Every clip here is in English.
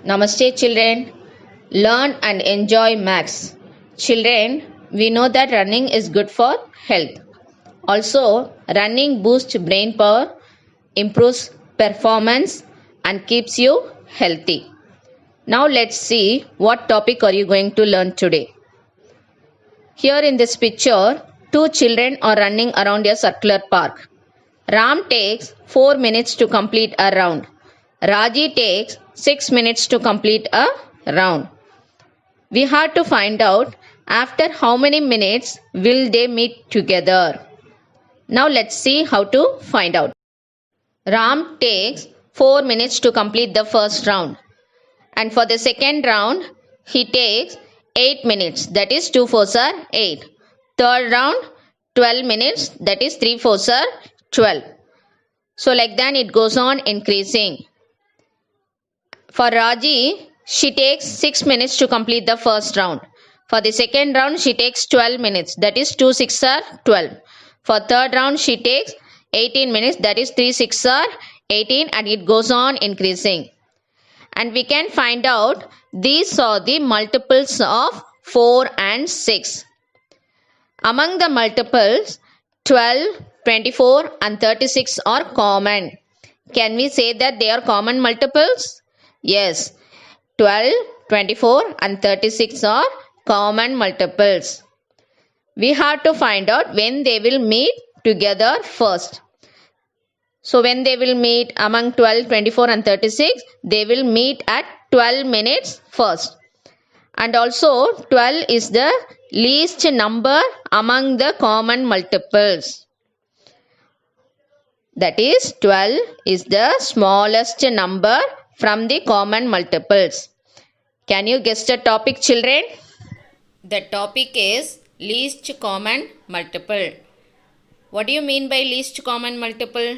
Namaste children. Learn and enjoy maths. Children, we know that running is good for health. Also, running boosts brain power, improves performance and keeps you healthy. Now let's see what topic are you going to learn today. Here in this picture, two children are running around a circular park. Ram takes 4 minutes to complete a round. Raji takes 6 minutes to complete a round. We have to find out after how many minutes will they meet together. Now let's see how to find out. Ram takes 4 minutes to complete the first round. And for the second round, he takes 8 minutes, that is 2 fours are 8. Third round, 12 minutes, that is 3 fours are 12. So like that it goes on increasing. For Raji, she takes 6 minutes to complete the first round. For the second round, she takes 12 minutes, that is 2 6 are 12. For third round, she takes 18 minutes, that is 3 6 are 18, and it goes on increasing. And we can find out these are the multiples of 4 and 6. Among the multiples, 12, 24 and 36 are common. Can we say that they are common multiples? Yes, 12, 24 and 36 are common multiples. We have to find out when they will meet together first. So when they will meet among 12, 24 and 36, they will meet at 12 minutes first. And also 12 is the least number among the common multiples. That is 12 is the smallest number from the common multiples. Can you guess the topic, children? The topic is least common multiple. What do you mean by least common multiple?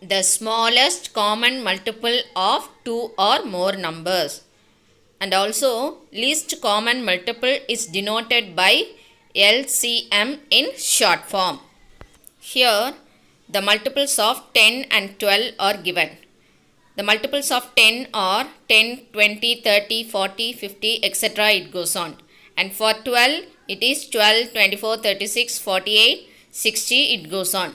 The smallest common multiple of two or more numbers. And also least common multiple is denoted by LCM in short form. Here the multiples of 10 and 12 are given. The multiples of 10 are 10, 20, 30, 40, 50, etc. It goes on. And for 12 it is 12, 24, 36, 48, 60, it goes on.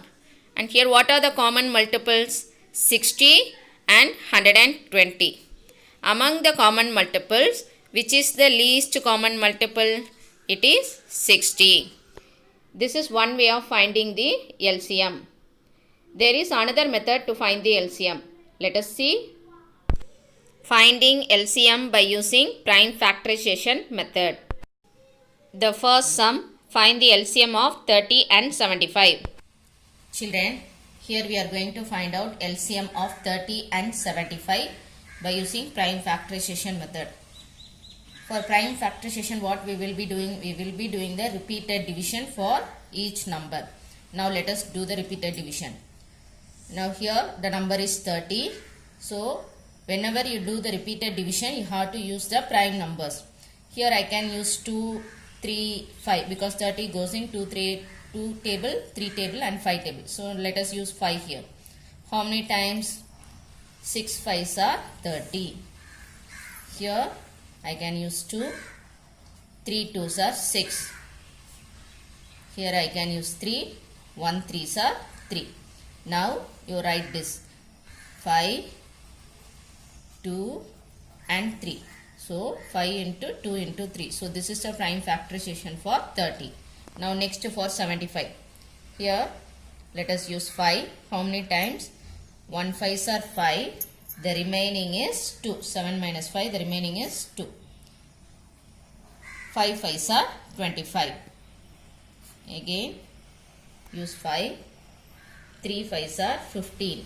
And here what are the common multiples? 60 and 120. Among the common multiples, which is the least common multiple? It is 60. This is one way of finding the LCM. There is another method to find the LCM. Let us see. Finding LCM by using prime factorization method. The first sum, find the LCM of 30 and 75. Children, here we are going to find out LCM of 30 and 75 by using prime factorization method. For prime factorization, what we will be doing? We will be doing the repeated division for each number. Now let us do the repeated division. Now here the number is 30. So whenever you do the repeated division, you have to use the prime numbers. Here I can use 2, 3, 5 because 30 goes in 2 table, 3 table and 5 table. So let us use 5 here. How many times? 6 5s are 30. Here I can use 2, 3 2s are 6. Here I can use 3, 1 3s are 3. Now you write this 5, 2 and 3. So 5 into 2 into 3. So this is the prime factorization for 30. Now next for 75. Here let us use 5. How many times? 1 5s are 5. The remaining is 2. 7 minus 5. The remaining is 2. 5 5s are 25. Again use 5. 3 5s are 15.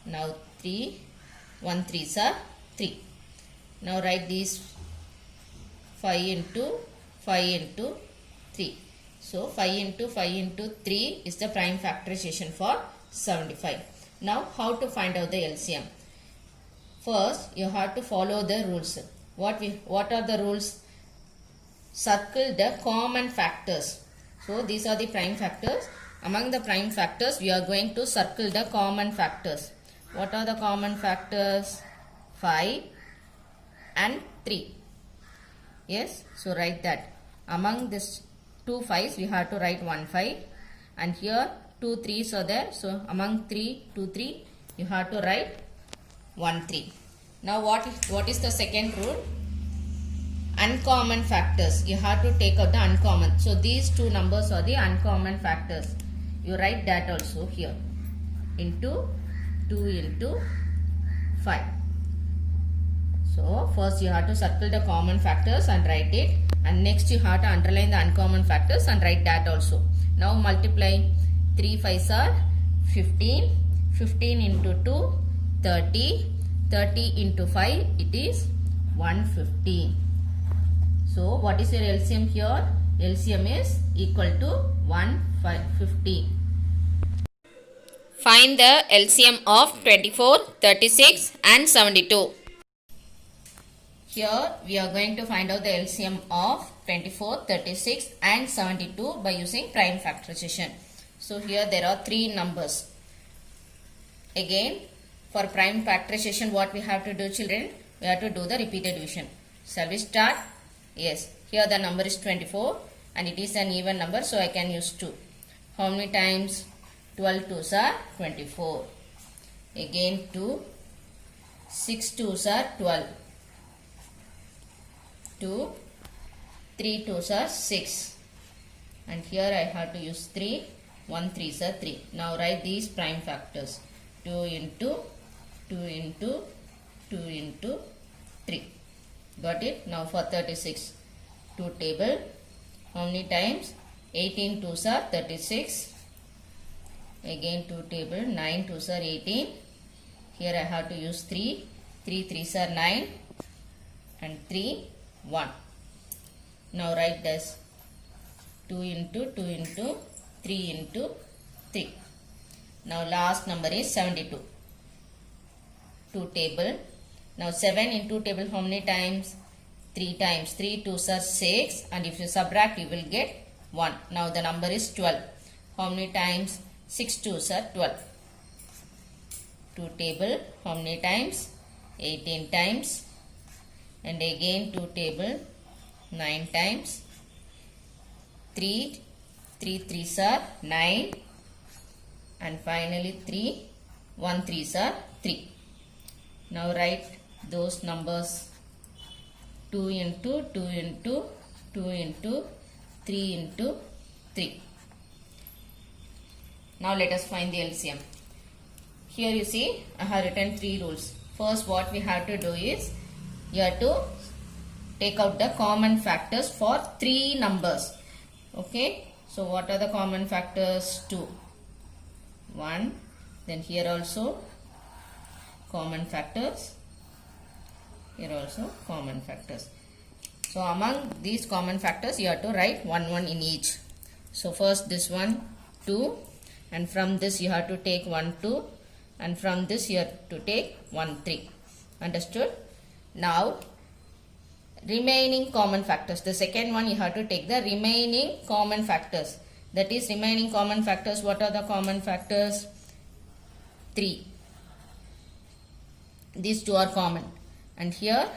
Now 3. 1 3s are 3. Now write these 5 into 5 into 3. So 5 into 5 into 3 is the prime factorization for 75. Now how to find out the LCM? First you have to follow the rules. What are the rules? Circle the common factors. So these are the prime factors. Among the prime factors we are going to circle the common factors. What are the common factors? 5 and 3. Yes, so write that. Among this 2 5s we have to write 1 5, and here 2 3s are there. So among 2 3 you have to write 1 3. Now what is the second rule? Uncommon factors. You have to take out the uncommon. So these two numbers are the uncommon factors. You write that also here. Into 2 into 5. So first you have to circle the common factors and write it, and next you have to underline the uncommon factors and write that also. Now multiply 3 5s are 15, 15 into 2 30, 30 into 5 it is 150. So what is your LCM here? LCM is equal to 150. Find the LCM of 24, 36 and 72. Here we are going to find out the LCM of 24, 36 and 72 by using prime factorization. So here there are three numbers. Again, for prime factorization what we have to do, children? We have to do the repeated division. Shall we start? Yes. Here the number is 24 and it is an even number, so I can use 2. How many times? 12 2s are 24. Again 2. 6 2s are 12. 2. 3 2s are 6. And here I have to use 3. 1 3s are 3. Now write these prime factors. 2 into 2 into 2 into 3. Got it? Now for 36. 2 table. How many times? 18 2s are 36. Again 2 table. 9 2s are 18. Here I have to use 3. 3 3s are 9. And 3 1. Now write this. 2 into 2 into 3 into 3. Now last number is 72. 2 table. Now 7 in 2 table how many times? 3 times. 3 2s are 6, and if you subtract you will get 1. Now the number is 12. How many times? 6 2s are 12. 2 table how many times? 18 times. And again 2 table 9 times. 3 3s are 9, and finally 3 1 3s are 3. Now write those numbers. 2 into 2 into 2 into 3 into 3. Now let us find the LCM. Here you see I have written 3 rules. First what we have to do is you have to take out the common factors for 3 numbers. Okay. So what are the common factors? 2. 1. Then here also common factors. Here also common factors. So among these common factors you have to write 1 1 in each. So first this one 2, and from this you have to take 1 2, and from this you have to take 1 3. Understood? Now remaining common factors. The second one you have to take the remaining common factors. That is remaining common factors. What are the common factors? 3. These two are common, and here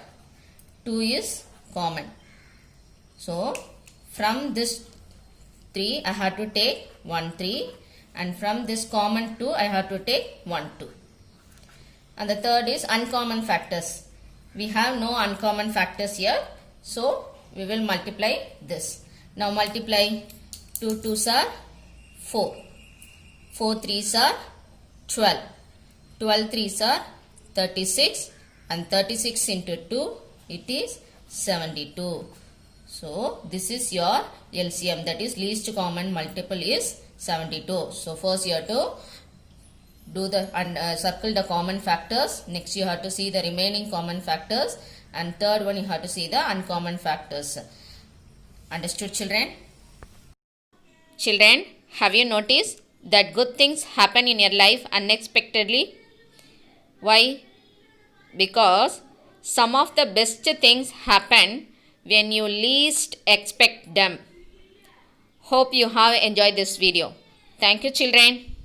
2 is common. So from this 3 I have to take 1 3, and from this common 2 I have to take 1 2. And the third is uncommon factors. We have no uncommon factors here, so we will multiply this. Now multiply 2 2s are 4, 4 3s are 12, 12 3s are 36, and 36 into 2 it is 72. So this is your LCM, that is least common multiple is 72. So first you have to do the circle the common factors. Next you have to see the remaining common factors, and third one you have to see the uncommon factors. Understood, children? Children, have you noticed that good things happen in your life unexpectedly? Why? Because some of the best things happen when you least expect them. Hope you have enjoyed this video. Thank you, children.